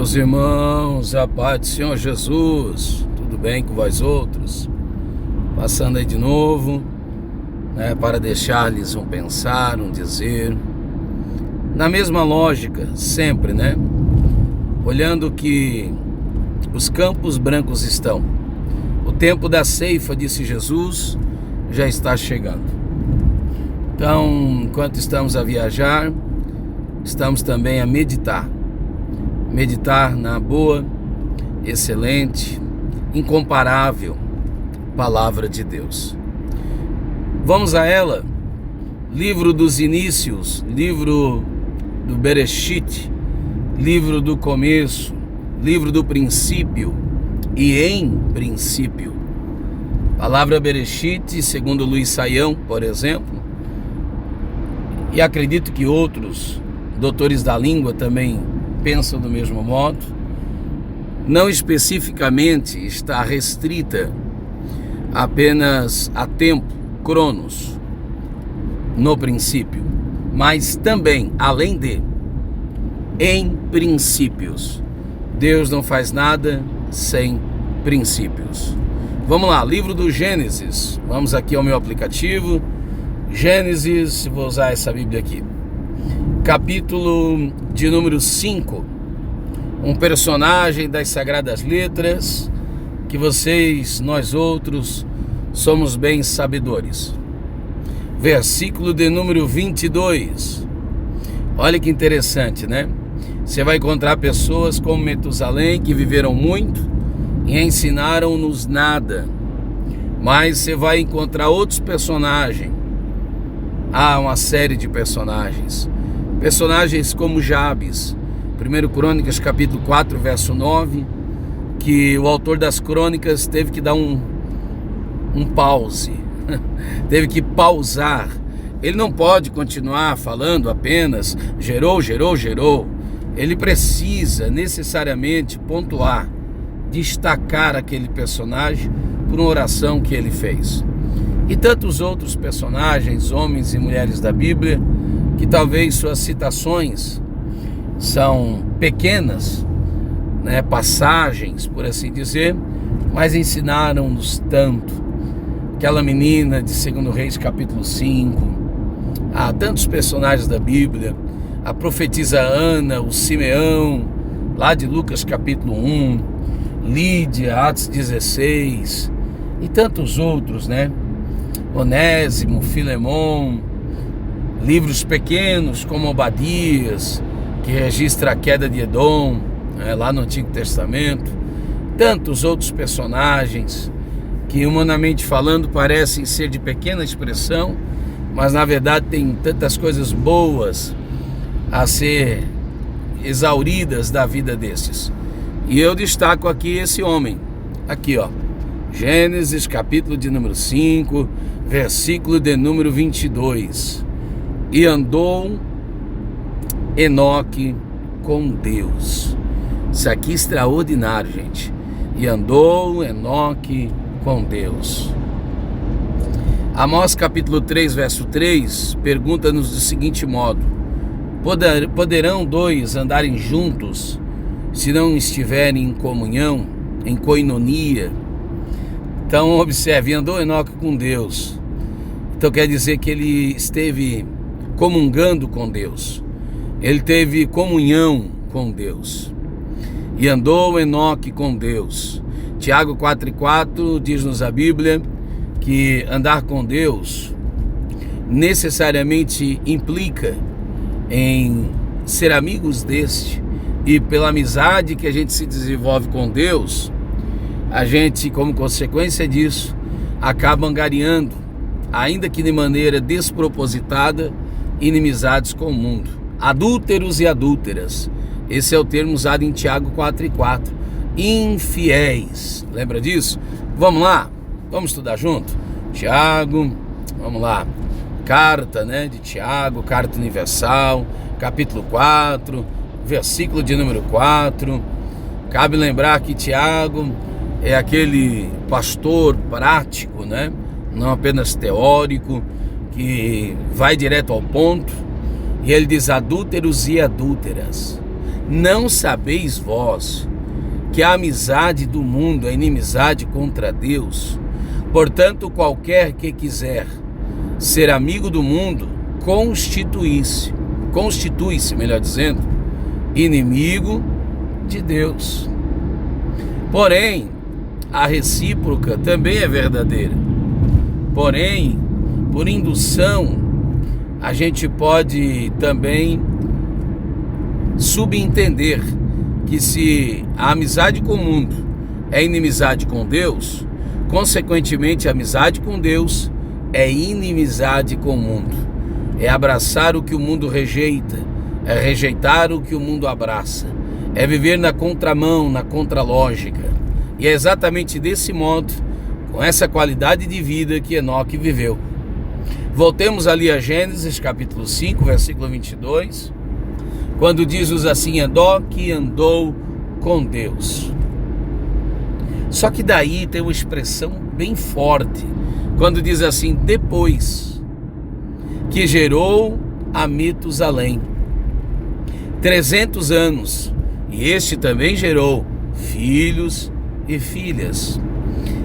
Meus irmãos, a paz do Senhor Jesus, tudo bem com vós outros? Passando aí de novo, para deixar-lhes um pensar, um dizer, na mesma lógica, sempre, olhando que os campos brancos estão, o tempo da ceifa, disse Jesus, já está chegando. Então, enquanto estamos a viajar, estamos também a meditar na boa, excelente, incomparável palavra de Deus. Vamos a ela, livro dos inícios, livro do Bereshit, livro do começo, livro do princípio e em princípio. Palavra Bereshit, segundo Luiz Saião, por exemplo, e acredito que outros doutores da língua também pensam do mesmo modo, não especificamente está restrita apenas a tempo, cronos, no princípio, mas também, além de, em princípios. Deus não faz nada sem princípios. Vamos lá, livro do Gênesis, vamos aqui ao meu aplicativo, Gênesis, vou usar essa Bíblia aqui. Capítulo de número 5, um personagem das Sagradas Letras, que nós outros, somos bem sabedores. Versículo de número 22, olha que interessante, Você vai encontrar pessoas como Metusalém, que viveram muito e ensinaram-nos nada, mas você vai encontrar outros personagens, uma série de personagens como Jabes, 1 Crônicas capítulo 4, verso 9, que o autor das crônicas teve que dar um pause, teve que pausar. Ele não pode continuar falando apenas gerou. Ele precisa necessariamente pontuar, destacar aquele personagem por uma oração que ele fez. E tantos outros personagens, homens e mulheres da Bíblia, que talvez suas citações são pequenas, passagens, por assim dizer, mas ensinaram-nos tanto. Aquela menina de 2 Reis capítulo 5, há tantos personagens da Bíblia, a profetisa Ana, o Simeão, lá de Lucas capítulo 1, Lídia, Atos 16, e tantos outros, Onésimo, Filemon, livros pequenos como Obadias, que registra a queda de Edom, lá no Antigo Testamento, tantos outros personagens que, humanamente falando, parecem ser de pequena expressão, mas na verdade tem tantas coisas boas a ser exauridas da vida desses. E eu destaco aqui esse homem, aqui Gênesis capítulo de número 5, versículo de número 22. E andou Enoque com Deus. Isso aqui é extraordinário, gente. E andou Enoque com Deus. Amós capítulo 3, verso 3, pergunta-nos do seguinte modo: poderão dois andarem juntos se não estiverem em comunhão, em koinonia? Então observe, andou Enoque com Deus. Então quer dizer que ele esteve comungando com Deus, ele teve comunhão com Deus. E andou Enoque com Deus. Tiago 4,4 diz-nos a Bíblia que andar com Deus necessariamente implica em ser amigos deste, e pela amizade que a gente se desenvolve com Deus, a gente, como consequência disso, acaba angariando, ainda que de maneira despropositada, inimizades com o mundo. Adúlteros e adúlteras, esse é o termo usado em Tiago 4,4. Infiéis, lembra disso? Vamos lá, vamos estudar junto? Tiago, vamos lá, carta de Tiago, carta universal, capítulo 4, versículo de número 4. Cabe lembrar que Tiago é aquele pastor prático, não apenas teórico, que vai direto ao ponto, e ele diz adúlteros e adúlteras. Não sabeis vós que a amizade do mundo é inimizade contra Deus? Portanto, qualquer que quiser ser amigo do mundo, constitui-se, melhor dizendo, inimigo de Deus. Porém, a recíproca também é verdadeira. Porém, por indução, a gente pode também subentender que se a amizade com o mundo é inimizade com Deus, consequentemente a amizade com Deus é inimizade com o mundo. É abraçar o que o mundo rejeita, é rejeitar o que o mundo abraça, é viver na contramão, na contralógica. E é exatamente desse modo, com essa qualidade de vida que Enoque viveu. Voltemos ali a Gênesis capítulo 5, versículo 22, quando diz assim: Enoque andou com Deus. Só que daí tem uma expressão bem forte, quando diz assim: depois que gerou a Metusalém 300 anos, e este também gerou filhos e filhas.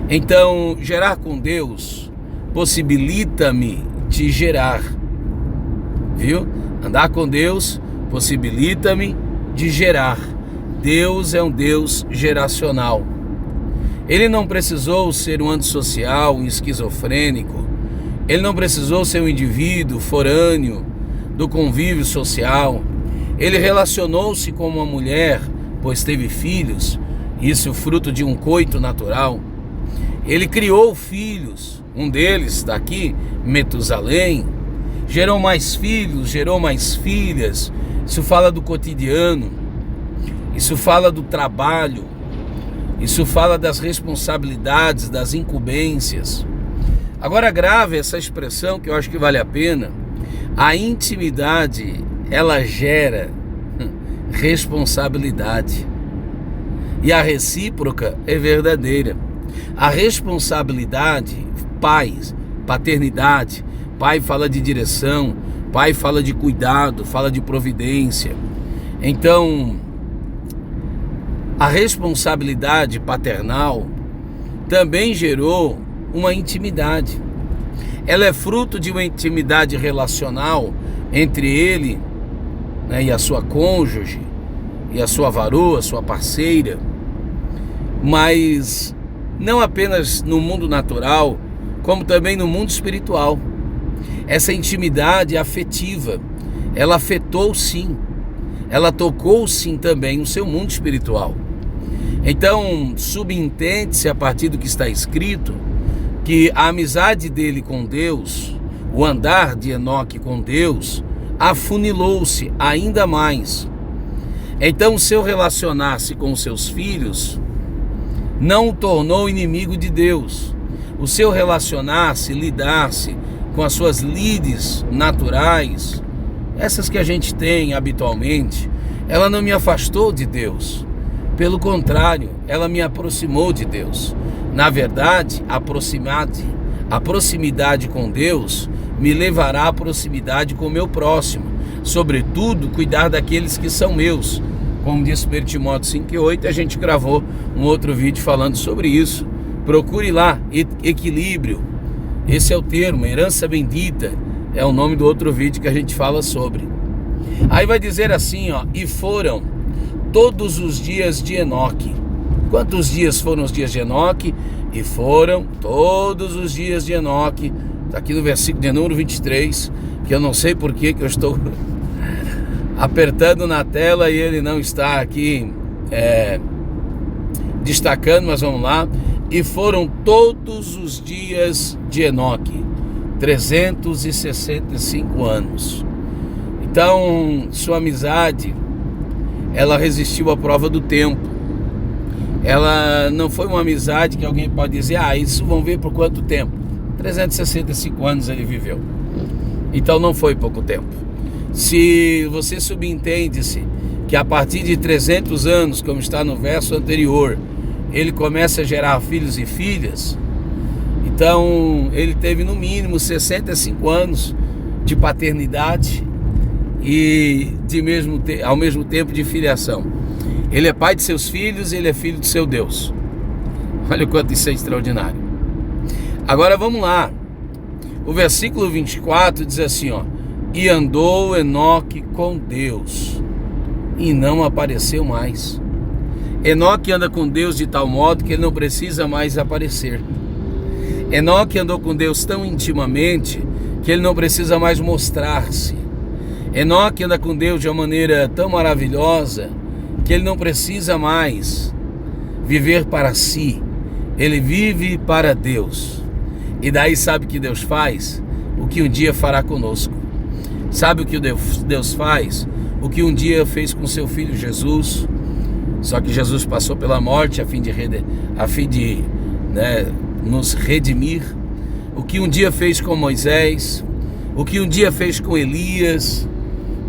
Então, gerar com Deus possibilita-me de gerar, viu? Andar com Deus possibilita-me de gerar. Deus é um Deus geracional. Ele não precisou ser um antissocial, um esquizofrênico. Ele não precisou ser um indivíduo forâneo do convívio social. Ele relacionou-se com uma mulher, pois teve filhos, isso fruto de um coito natural. Ele criou filhos, um deles está aqui, Metusalém. Gerou mais filhos, gerou mais filhas. Isso fala do cotidiano, isso fala do trabalho, isso fala das responsabilidades, das incumbências. Agora grave essa expressão que eu acho que vale a pena. A intimidade, ela gera responsabilidade. E a recíproca é verdadeira. A responsabilidade, pais, paternidade, pai fala de direção, pai fala de cuidado, fala de providência. Então, a responsabilidade paternal também gerou uma intimidade. Ela é fruto de uma intimidade relacional entre ele, né, e a sua cônjuge, e a sua varoa, sua parceira, mas não apenas no mundo natural, como também no mundo espiritual. Essa intimidade afetiva, ela afetou sim, ela tocou sim também o seu mundo espiritual. Então, subentende-se a partir do que está escrito, que a amizade dele com Deus, o andar de Enoque com Deus, afunilou-se ainda mais. Então, o seu relacionar-se com os seus filhos não o tornou inimigo de Deus. O seu relacionar-se, lidar-se com as suas lides naturais, essas que a gente tem habitualmente, ela não me afastou de Deus. Pelo contrário, ela me aproximou de Deus. Na verdade, a proximidade com Deus me levará à proximidade com o meu próximo. Sobretudo, cuidar daqueles que são meus. Como disse 1 Timóteo 5,8, a gente gravou um outro vídeo falando sobre isso. Procure lá, equilíbrio. Esse é o termo, herança bendita. É o nome do outro vídeo que a gente fala sobre. Aí vai dizer assim, ó: e foram todos os dias de Enoque. Quantos dias foram os dias de Enoque? E foram todos os dias de Enoque. Está aqui no versículo de número 23, que eu não sei por que eu estou apertando na tela e ele não está aqui destacando, mas vamos lá. E foram todos os dias de Enoque, 365 anos. Então, sua amizade, ela resistiu à prova do tempo. Ela não foi uma amizade que alguém pode dizer: isso vão ver por quanto tempo. 365 anos ele viveu. Então não foi pouco tempo. Se você subentende-se que a partir de 300 anos, como está no verso anterior, ele começa a gerar filhos e filhas, então ele teve no mínimo 65 anos de paternidade, e ao mesmo tempo de filiação. Ele é pai de seus filhos, ele é filho do seu Deus. Olha o quanto isso é extraordinário. Agora vamos lá. O versículo 24 diz assim, ó: e andou Enoque com Deus, e não apareceu mais. Enoque anda com Deus de tal modo que ele não precisa mais aparecer. Enoque andou com Deus tão intimamente que ele não precisa mais mostrar-se. Enoque anda com Deus de uma maneira tão maravilhosa que ele não precisa mais viver para si. Ele vive para Deus. E daí sabe o que Deus faz? O que um dia fará conosco. Sabe o que Deus faz? O que um dia fez com seu filho Jesus. Só que Jesus passou pela morte a fim de nos redimir. O que um dia fez com Moisés. O que um dia fez com Elias.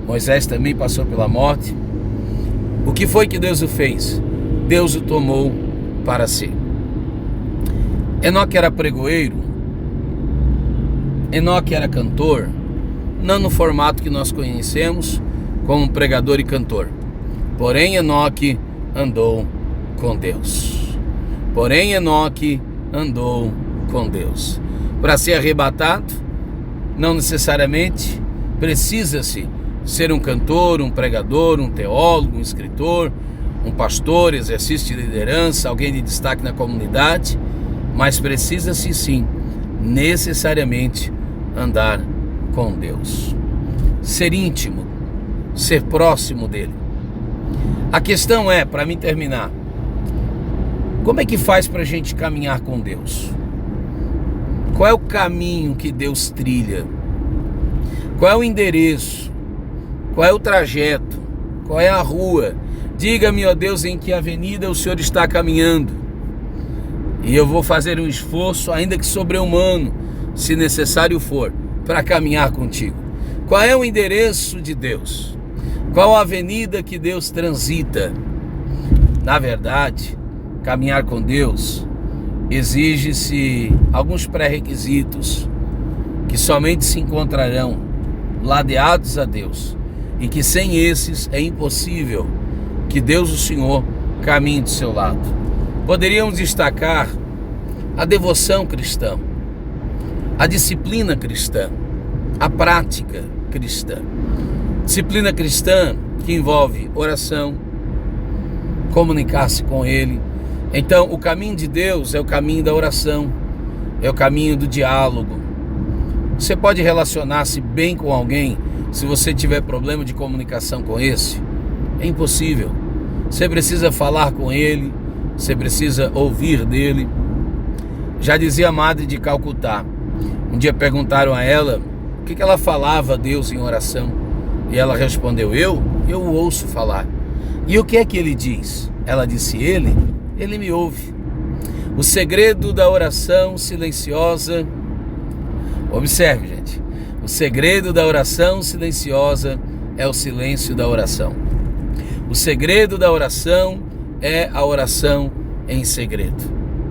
Moisés também passou pela morte. O que foi que Deus o fez? Deus o tomou para si. Enoque era pregoeiro. Enoque era cantor, não no formato que nós conhecemos como pregador e cantor. Porém, Enoque andou com Deus. Porém, Enoque andou com Deus. Para ser arrebatado, não necessariamente precisa-se ser um cantor, um pregador, um teólogo, um escritor, um pastor, exercício de liderança, alguém de destaque na comunidade, mas precisa-se sim, necessariamente, andar com Deus, ser íntimo, ser próximo dele. A questão é, para mim terminar, como é que faz para a gente caminhar com Deus? Qual é o caminho que Deus trilha? Qual é o endereço? Qual é o trajeto? Qual é a rua? Diga-me, ó Deus, em que avenida o Senhor está caminhando, e eu vou fazer um esforço, ainda que sobre-humano, se necessário for, para caminhar contigo. Qual é o endereço de Deus? Qual a avenida que Deus transita? Na verdade, caminhar com Deus exige-se alguns pré-requisitos que somente se encontrarão ladeados a Deus, e que sem esses é impossível que Deus, o Senhor, caminhe do seu lado. Poderíamos destacar a devoção cristã, a disciplina cristã, a prática cristã. Disciplina cristã que envolve oração, comunicar-se com Ele. Então, o caminho de Deus é o caminho da oração, é o caminho do diálogo. Você pode relacionar-se bem com alguém se você tiver problema de comunicação com esse? É impossível. Você precisa falar com ele, você precisa ouvir dele. Já dizia a Madre de Calcutá. Um dia perguntaram a ela o que ela falava a Deus em oração. E ela respondeu: eu o ouço falar. E o que é que ele diz? Ela disse: ele me ouve. O segredo da oração silenciosa. Observe, gente. O segredo da oração silenciosa é o silêncio da oração. O segredo da oração é a oração em segredo.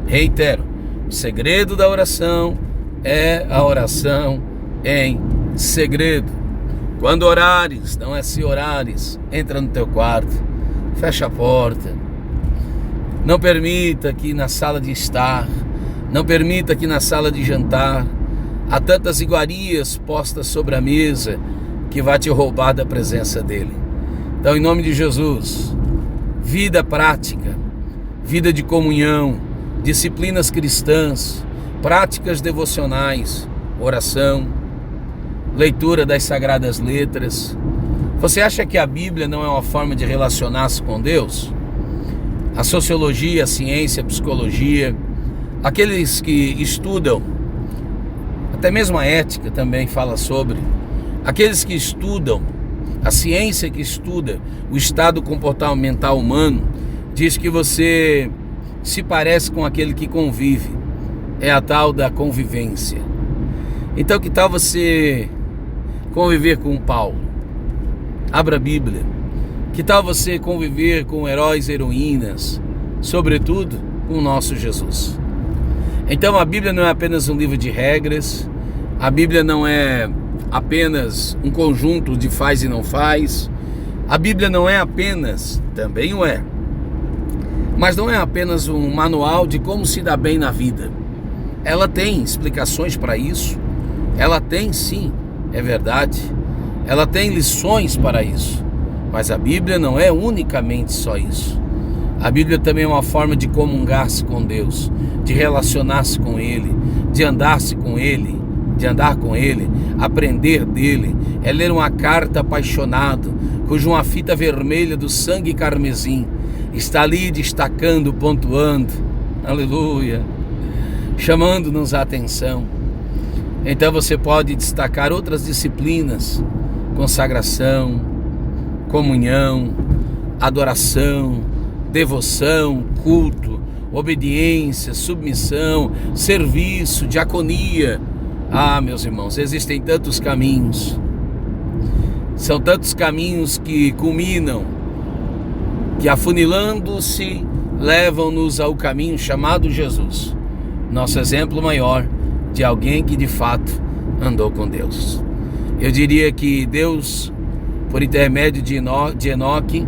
Reitero, o segredo da oração é a oração em segredo. Quando orares, não é se orares, entra no teu quarto, fecha a porta. Não permita que na sala de estar, não permita que na sala de jantar, há tantas iguarias postas sobre a mesa que vai te roubar da presença dele. Então, em nome de Jesus, vida prática, vida de comunhão, disciplinas cristãs, práticas devocionais, oração, leitura das Sagradas Letras. Você acha que a Bíblia não é uma forma de relacionar-se com Deus? A sociologia, a ciência, a psicologia, aqueles que estudam, até mesmo a ética também fala sobre, aqueles que estudam, a ciência que estuda o estado comportamental humano, diz que você se parece com aquele que convive. É a tal da convivência. Então, que tal você conviver com Paulo? Abra a Bíblia. Que tal você conviver com heróis e heroínas, sobretudo com o nosso Jesus? Então, a Bíblia não é apenas um livro de regras, a Bíblia não é apenas um conjunto de faz e não faz. A Bíblia não é apenas, também o é, mas não é apenas um manual de como se dar bem na vida. Ela tem explicações para isso, ela tem sim, é verdade, ela tem lições para isso, mas a Bíblia não é unicamente só isso. A Bíblia também é uma forma de comungar-se com Deus, de relacionar-se com Ele, de andar-se com Ele, de andar com Ele, aprender dele. É ler uma carta apaixonado, cuja uma fita vermelha do sangue carmesim está ali destacando, pontuando, aleluia, chamando-nos a atenção. Então você pode destacar outras disciplinas: consagração, comunhão, adoração, devoção, culto, obediência, submissão, serviço, diaconia. Ah, meus irmãos, existem tantos caminhos. São tantos caminhos que culminam, que afunilando-se, levam-nos ao caminho chamado Jesus. Nosso exemplo maior de alguém que de fato andou com Deus. Eu diria que Deus, por intermédio de Enoque,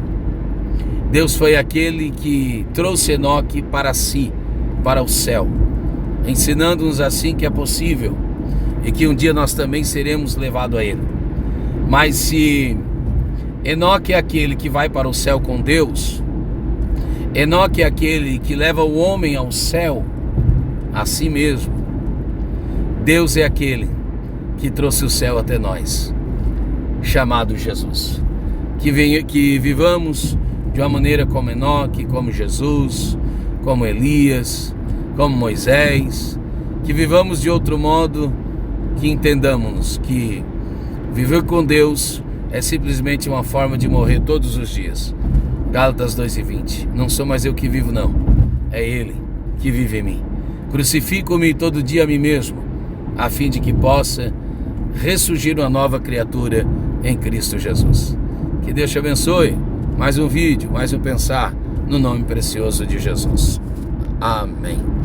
Deus foi aquele que trouxe Enoque para si, para o céu, ensinando-nos assim que é possível e que um dia nós também seremos levados a Ele. Mas se Enoque é aquele que vai para o céu com Deus, Enoque é aquele que leva o homem ao céu a si mesmo, Deus é aquele que trouxe o céu até nós, chamado Jesus. Que vivamos de uma maneira como Enoque, como Jesus, como Elias, como Moisés, que vivamos de outro modo, que entendamos que viver com Deus é simplesmente uma forma de morrer todos os dias. Gálatas 2:20. Não sou mais eu que vivo, não, é Ele que vive em mim. Crucifico-me todo dia a mim mesmo, a fim de que possa ressurgir uma nova criatura em Cristo Jesus. Que Deus te abençoe. Mais um vídeo, mais um pensar, no nome precioso de Jesus. Amém.